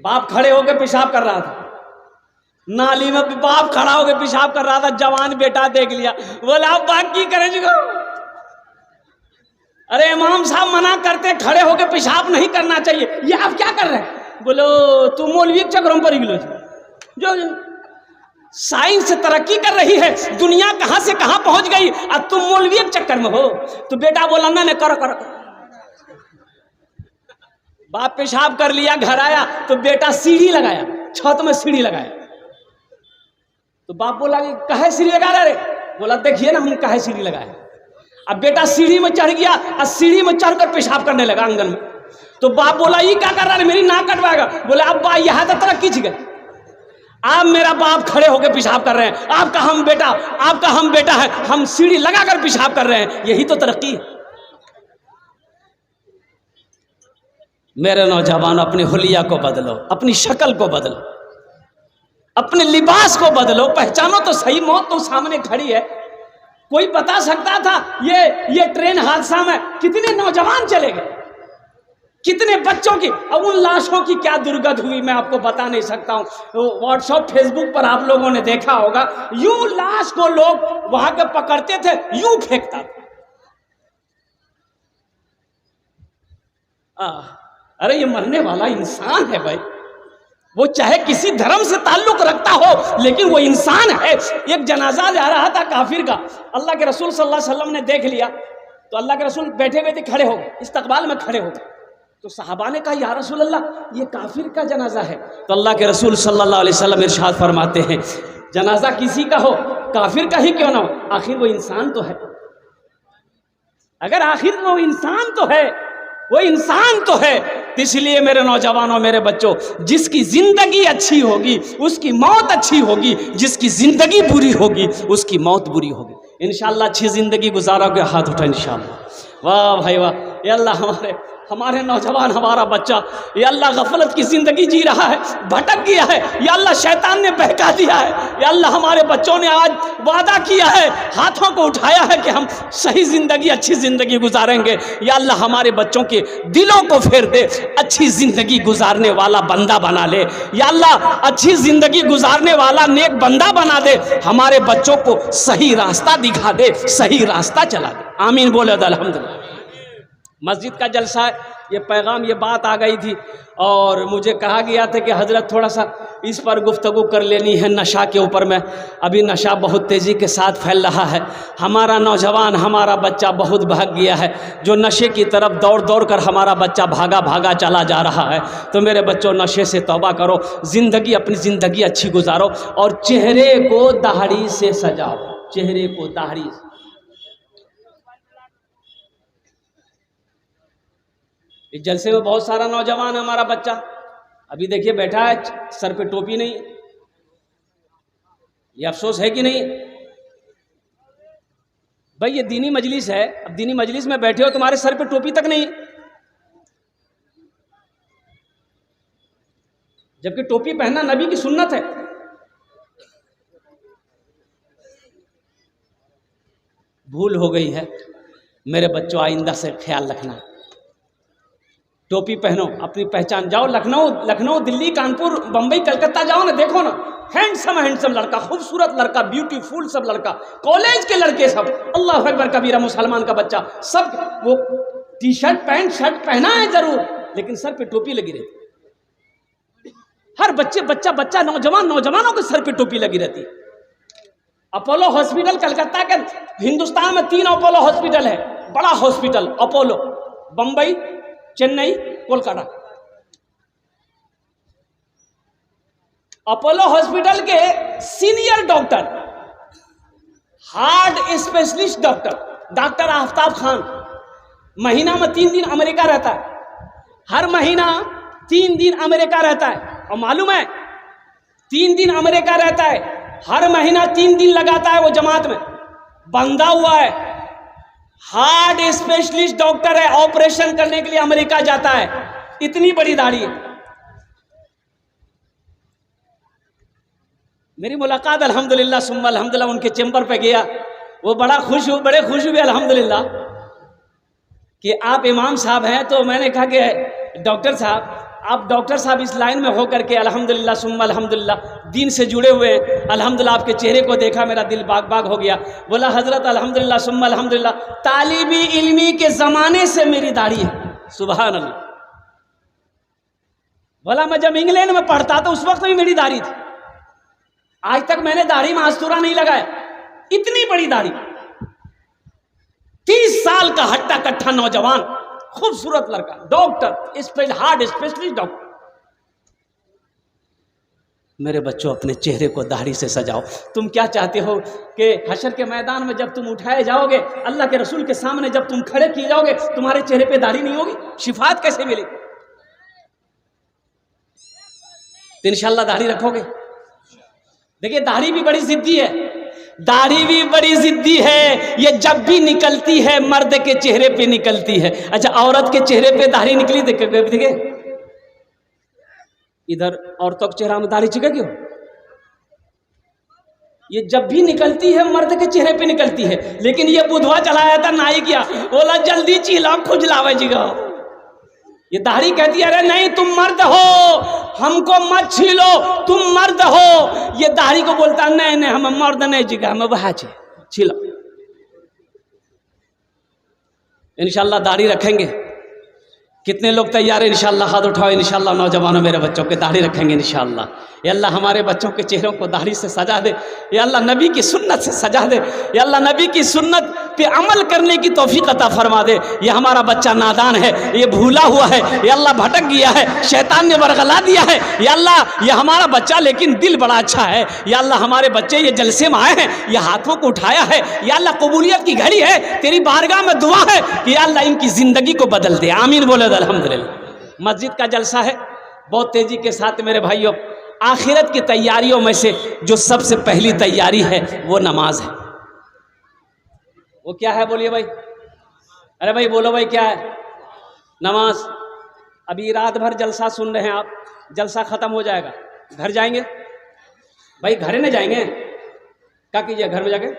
बाप खड़े होकर पेशाब कर रहा था, नाली में बाप खड़ा होकर पेशाब कर रहा था। जवान बेटा देख लिया, बोला आप बात की करें जी। अरे इमाम साहब मना करते खड़े होकर पेशाब नहीं करना चाहिए, ये आप क्या कर रहे हैं? बोलो तुम मौलवी के चक्करों पर निकलो। जो साइंस तरक्की कर रही है, दुनिया कहां से कहां पहुंच गई, अब तुम मौलवी के चक्कर में हो। तो बेटा बोला ना करो करो। बाप पेशाब कर लिया, घर आया तो बेटा सीढ़ी लगाया, छत में सीढ़ी लगाया। तो बाप बोला कि काहे सीढ़ी लगा रहे? बोला देखिए ना हम काहे सीढ़ी लगाए। अब बेटा सीढ़ी में चढ़ गया और सीढ़ी में चढ़कर पेशाब करने लगा आंगन में। तो बाप बोला ये क्या कर रहा है, मेरी नाक कटवाएगा। बोले अब बा यहाँ तक तरक्की छी गए, आप मेरा बाप खड़े होकर पेशाब कर रहे हैं, आपका हम बेटा है, हम सीढ़ी लगाकर पेशाब कर रहे हैं, यही तो तरक्की है। मेरे नौजवान अपने हुलिया को बदलो, अपनी शक्ल को बदलो, अपने लिबास को बदलो, पहचानो तो सही। मौत तो सामने खड़ी है। कोई बता सकता था ये ट्रेन हादसा में कितने नौजवान चले गए, कितने बच्चों की, अब उन लाशों की क्या दुर्गत हुई मैं आपको बता नहीं सकता हूं। व्हाट्सएप फेसबुक पर आप लोगों ने देखा होगा, यूं लाश को लोग वहां के पकड़ते थे, यूं फेंकता था। अरे ये मरने वाला इंसान है भाई, वो चाहे किसी धर्म से ताल्लुक रखता हो लेकिन वो इंसान है। एक जनाजा जा रहा था काफिर का, अल्लाह के रसूल सल्लल्लाहु अलैहि वसल्लम ने देख लिया तो अल्लाह के रसूल बैठे हुए थे, खड़े हो गए, इस्तकबाल में खड़े हो गए। तो सहाबा ने कहा या रसूल अल्लाह ये काफिर का जनाजा है। तो अल्लाह के रसूल सल्लल्लाहु अलैहि वसल्लम इरशाद फरमाते हैं जनाजा किसी का हो, काफिर का ही क्यों ना हो, आखिर वो इंसान तो है। अगर आखिर वो इंसान तो है, वो इंसान तो है। तो इसलिए मेरे नौजवानों, मेरे बच्चों, जिसकी जिंदगी अच्छी होगी उसकी मौत अच्छी होगी, जिसकी जिंदगी बुरी होगी उसकी मौत बुरी होगी। इंशाअल्लाह अच्छी जिंदगी गुजारोगे, हाथ उठा इंशाअल्लाह। वाह भाई वाह, ये अल्लाह हमारे नौजवान, हमारा बच्चा ये अल्लाह गफलत की जिंदगी जी रहा है, भटक गया है, ये अल्लाह शैतान ने बहका दिया है। ये अल्लाह हमारे बच्चों ने आज वादा किया है, हाथों को उठाया है कि हम सही जिंदगी, अच्छी जिंदगी गुजारेंगे। या अल्लाह हमारे बच्चों के दिलों को फेर दे, अच्छी जिंदगी गुजारने वाला बंदा बना ले। या अल्लाह अच्छी जिंदगी गुजारने वाला नेक बंदा बना दे, हमारे बच्चों को सही रास्ता दिखा दे, सही रास्ता चला दे। आमीन बोले अल्हम्दुलिल्लाह। मस्जिद का जलसा है, ये पैगाम, ये बात आ गई थी और मुझे कहा गया था कि हजरत थोड़ा सा इस पर गुफ्तगू कर लेनी है, नशा के ऊपर में। अभी नशा बहुत तेज़ी के साथ फैल रहा है, हमारा नौजवान, हमारा बच्चा बहुत भाग गया है, जो नशे की तरफ दौड़ दौड़ कर हमारा बच्चा भागा भागा चला जा रहा है। तो मेरे बच्चों, नशे से तौबा करो, ज़िंदगी, अपनी ज़िंदगी अच्छी गुजारो और चेहरे को दाढ़ी से सजाओ, चेहरे को दाढ़ी से। इस जलसे में बहुत सारा नौजवान, हमारा बच्चा अभी देखिए बैठा है, सर पे टोपी नहीं। ये अफसोस है कि नहीं भाई? ये दीनी मजलिस है, अब दीनी मजलिस में बैठे हो, तुम्हारे सर पे टोपी तक नहीं, जबकि टोपी पहनना नबी की सुन्नत है। भूल हो गई है मेरे बच्चों, आइंदा से ख्याल रखना, टोपी पहनो, अपनी पहचान। जाओ लखनऊ, दिल्ली, कानपुर, बंबई, कलकत्ता जाओ ना, देखो ना, हैंडसम लड़का, खूबसूरत लड़का, ब्यूटीफुल सब लड़का, कॉलेज के लड़के सब, अल्लाह अकबर कबीरा, मुसलमान का बच्चा सब, वो टी शर्ट पैंट शर्ट पहना है जरूर, लेकिन सर पे टोपी लगी रहती। हर बच्चा नौजवानों के सर पे टोपी लगी रहती। अपोलो हॉस्पिटल कलकत्ता के, हिंदुस्तान में 3 अपोलो हॉस्पिटल है, बड़ा hospital Apollo, Bombay, Chennai, Kolkata. Apollo hospital के senior doctor, heart specialist doctor Aftab Khan, महीना में 3 दिन अमेरिका रहता है, हर महीना 3 दिन अमेरिका रहता है। और मालूम है 3 दिन अमेरिका रहता है, हर महीना 3 दिन लगाता है वो जमात में, बंधा हुआ है, हार्ट स्पेशलिस्ट डॉक्टर है, ऑपरेशन करने के लिए अमेरिका जाता है, इतनी बड़ी दाढ़ी है। मेरी मुलाकात अल्हम्दुलिल्लाह सुम्मा अल्हम्दुलिल्लाह उनके चैम्बर पे गया, वो बड़े खुश हुए अल्हम्दुलिल्लाह कि आप इमाम साहब हैं। तो मैंने कहा कि डॉक्टर साहब आप डॉक्टर साहब इस लाइन में हो करके अल्हम्दुलिल्लाह सुम्मा अल्हम्दुलिल्लाह दीन से जुड़े हुए हैं। अल्हम्दुलिल्लाह आपके चेहरे को देखा मेरा दिल बाग बाग हो गया। बोला हज़रत अल्हम्दुलिल्लाह सुम्मा अल्हम्दुलिल्लाह तालिबी इल्मी के ज़माने से मेरी दाढ़ी है। सुभान अल्लाह। बोला मैं जब इंग्लैंड में पढ़ता था उस वक्त भी मेरी दाढ़ी थी, आज तक मैंने दाढ़ी में आस्तूरा नहीं लगाया। इतनी बड़ी दाढ़ी, 30 साल का हट्टा कट्ठा नौजवान, खूबसूरत लड़का, डॉक्टर, हार्ट स्पेशलिस्ट डॉक्टर। मेरे बच्चों अपने चेहरे को दाढ़ी से सजाओ। तुम क्या चाहते हो कि हशर के मैदान में जब तुम उठाए जाओगे, अल्लाह के रसूल के सामने जब तुम खड़े किए जाओगे, तुम्हारे चेहरे पे दाढ़ी नहीं होगी? शिफात कैसे मिलेगी? तो इंशाल्लाह दाढ़ी रखोगे। देखिए दाढ़ी भी बड़ी जिद्दी है, दाढ़ी भी बड़ी जिद्दी है। ये जब भी निकलती है मर्द के चेहरे पे निकलती है। अच्छा औरत के चेहरे पे दाढ़ी निकली देखिए, इधर औरतों के चेहरा में दाढ़ी चिका क्यों? ये जब भी निकलती है मर्द के चेहरे पे निकलती है। लेकिन ये बुधवा चलाया था नाई किया, बोला जल्दी चिल्ला खुजलावे जिगा। ये दाढ़ी कहती है अरे नहीं तुम मर्द हो, हमको मत छीलो, तुम मर्द हो। ये दाढ़ी को बोलता नहीं नहीं हम मर्द नहीं जिगा, हमें वह छीलो। इंशाल्लाह दाढ़ी रखेंगे। कितने लोग तैयार हैं? इंशाल्लाह हाथ उठाओ। इंशाल्लाह नौजवानों मेरे बच्चों के दाढ़ी रखेंगे इंशाल्लाह। या अल्लाह हमारे बच्चों के चेहरों को दाढ़ी से सजा दे। या अल्लाह नबी की सुन्नत से सजा दे। या अल्लाह नबी की सुन्नत पे अमल करने की तौफीक अता फरमा दे। ये हमारा बच्चा नादान है, ये भूला हुआ है, या अल्लाह भटक गया है, शैतान ने बरगला दिया है। या अल्लाह ये हमारा बच्चा लेकिन दिल बड़ा अच्छा है। या अल्लाह हमारे बच्चे ये जलसे में आए हैं, ये हाथों को उठाया है। या अल्लाह कबूलियत की घड़ी है, तेरी बारगाह में दुआ है कि या अल्लाह इनकी जिंदगी को बदल दे। आमीन बोले अल्हम्दुलिल्लाह। मस्जिद का जलसा है बहुत तेजी के साथ मेरे भाइयों। आखिरत की तैयारियों में से जो सबसे पहली तैयारी है वो नमाज है। वो क्या है बोलिए भाई? अरे भाई बोलो भाई क्या है? नमाज। अभी रात भर जलसा सुन रहे हैं आप, जलसा खत्म हो जाएगा, घर जाएंगे भाई? घरे नहीं जाएंगे? क्या कीजिए घर में जाके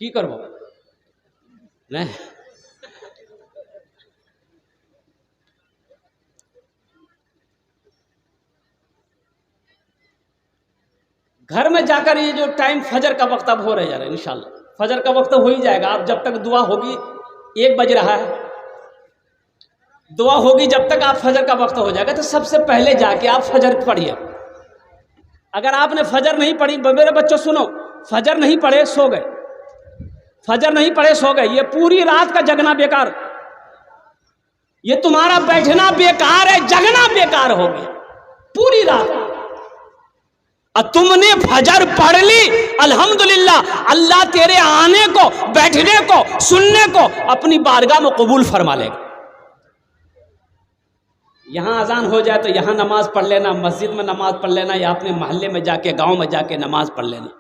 की करो नहीं? घर में जाकर ये जो टाइम फजर का वक्त अब हो रहा है, इंशाल्लाह फजर का वक्त हो ही जाएगा। अब जब तक दुआ होगी, 1 बज रहा है, दुआ होगी जब तक आप फजर का वक्त हो जाएगा। तो सबसे पहले जाके आप फजर पढ़िए। अगर आपने फजर नहीं पढ़ी, मेरे बच्चों सुनो, फजर नहीं पढ़े सो गए, फजर नहीं पढ़े सो गए, ये पूरी रात का जगना बेकार, ये तुम्हारा बैठना बेकार है, जगना बेकार हो गया पूरी रात। और तुमने फजर पढ़ ली, अल्हम्दुलिल्लाह, अल्लाह तेरे आने को, बैठने को, सुनने को अपनी बारगाह में कबूल फरमा लेगा। यहाँ अजान हो जाए तो यहाँ नमाज पढ़ लेना, मस्जिद में नमाज पढ़ लेना, या अपने मोहल्ले में जाके, गांव में जाके नमाज पढ़ लेना।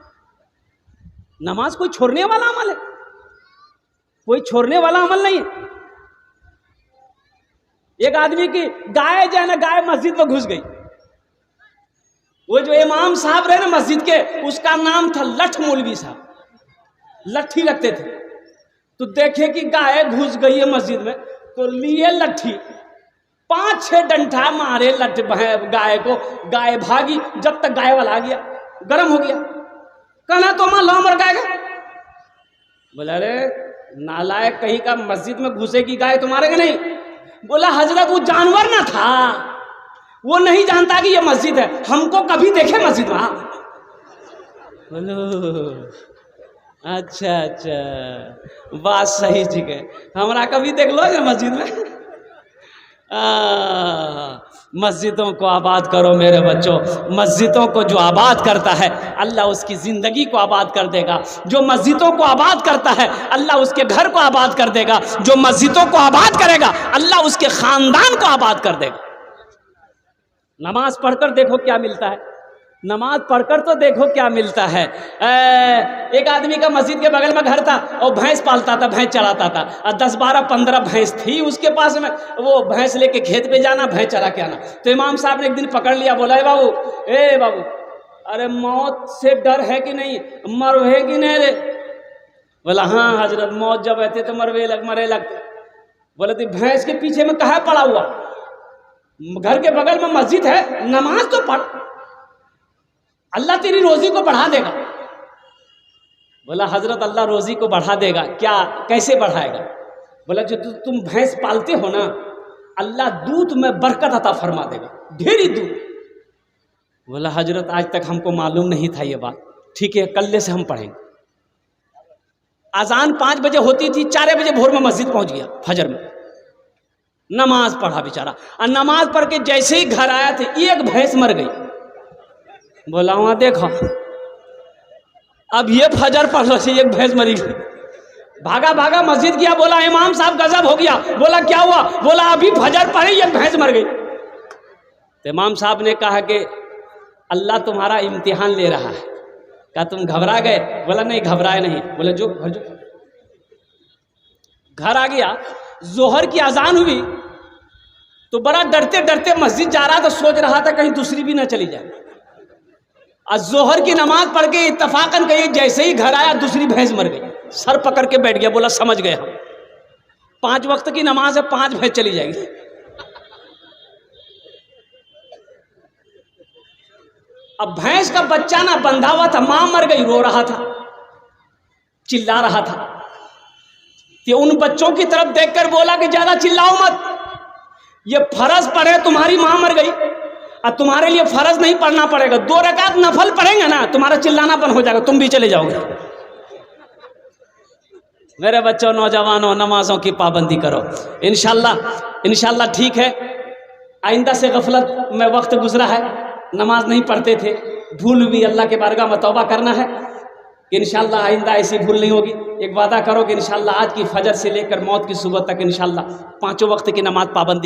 नमाज कोई छोड़ने वाला अमल है? कोई छोड़ने वाला अमल नहीं है। एक आदमी की गाय जो है ना, गाय मस्जिद में घुस गई। वो जो इमाम साहब रहे ना मस्जिद के, उसका नाम था लठ मौलवी साहब, लट्ठी रखते थे। तो देखे कि गाय घुस गई है मस्जिद में, तो लिए लट्ठी, 5-6 डंठा मारे लठ गाय को। गाय भागी, जब तक गाय वाला आ गया, गर्म हो गया, कहना तो मां लो मर गाय। बोला अरे नालायक कहीं का, मस्जिद में घुसेगी गाय तो मारेगा नहीं? बोला हजरत वो जानवर ना था, वो नहीं जानता कि ये मस्जिद है, हमको कभी देखे मस्जिद में। बोलो अच्छा अच्छा, बात सही ठीक है, हमारा कभी देख लो मस्जिद में। मस्जिदों को आबाद करो मेरे बच्चों। मस्जिदों को जो आबाद करता है अल्लाह उसकी ज़िंदगी को आबाद कर देगा। जो मस्जिदों को आबाद करता है अल्लाह उसके घर को आबाद कर देगा। जो मस्जिदों को आबाद करेगा अल्लाह उसके ख़ानदान को आबाद कर देगा। नमाज पढ़कर देखो क्या मिलता है, नमाज पढ़कर तो देखो क्या मिलता है। एक आदमी का मस्जिद के बगल में घर था और भैंस पालता था, भैंस चराता था, और 10-12-15 भैंस थी उसके पास में। वो भैंस लेके खेत पे जाना, भैंस चरा के आना। तो इमाम साहब ने एक दिन पकड़ लिया, बोला ए बाबू अरे मौत से डर है कि नहीं, मरवे कि नहीं रे? बोला हाँ हजरत, मौत जब आते तो मरे लगते। बोले तो भैंस के पीछे में कहाँ पड़ा हुआ, घर के बगल में मस्जिद है, नमाज तो पढ़, अल्लाह तेरी रोजी को बढ़ा देगा। बोला हजरत अल्लाह रोजी को बढ़ा देगा क्या, कैसे बढ़ाएगा? बोला जो तुम भैंस पालते हो ना, अल्लाह दूध में बरकत अता फरमा देगा, ढेरी दूध। बोला हजरत आज तक हमको मालूम नहीं था ये बात, ठीक है कल से हम पढ़ेंगे। अजान 5 बजे होती थी, 4 बजे भोर में मस्जिद पहुंच गया, फजर में नमाज पढ़ा बेचारा, और नमाज पढ़ के जैसे ही घर आया थे एक भैंस मर गई। बोला वहां देखो, अब ये फजर पढ़ लो से एक भैंस मरी गई। भागा भागा मस्जिद गया, बोला इमाम साहब गजब हो गया। बोला क्या हुआ? बोला अभी फजर पढ़ी एक भैंस मर गई। तो इमाम साहब ने कहा कि अल्लाह तुम्हारा इम्तिहान ले रहा है। क्या तुम घबरा गए? बोला नहीं घबराए नहीं। बोले जो घर जो घर आ गया, जोहर की अजान हुई तो बड़ा डरते डरते मस्जिद जा रहा था, सोच रहा था कहीं दूसरी भी ना चली जाए। और जोहर की नमाज पढ़ के इत्तफाकन कही जैसे ही घर आया दूसरी भैंस मर गई, सर पकड़ के बैठ गया। बोला समझ गए हम, 5 वक्त की नमाज है, 5 भैंस चली जाएगी। अब भैंस का बच्चा ना बंधा हुआ था, मां मर गई, रो रहा था, चिल्ला रहा था। तो उन बच्चों की तरफ देखकर बोला कि ज्यादा चिल्लाओ मत, ये फर्ज पढ़े, तुम्हारी मां मर गई और तुम्हारे लिए फर्ज नहीं पढ़ना पड़ेगा, 2 रकात नफल पढ़ेंगे ना, तुम्हारा चिल्लाना बंद हो जाएगा, तुम भी चले जाओगे। मेरे बच्चों नौजवानों, नमाजों की पाबंदी करो, इंशाल्लाह ठीक है। आइंदा से गफलत में वक्त गुजरा है, नमाज नहीं पढ़ते थे, भूल भी, अल्लाह के बारगाह में तौबा करना है कि इंशाल्लाह आइंदा ऐसी भूल नहीं होगी। एक वादा करो कि इंशाल्लाह आज की फजर से लेकर मौत की सुबह तक इंशाल्लाह 5 वक्त की नमाज पाबंदी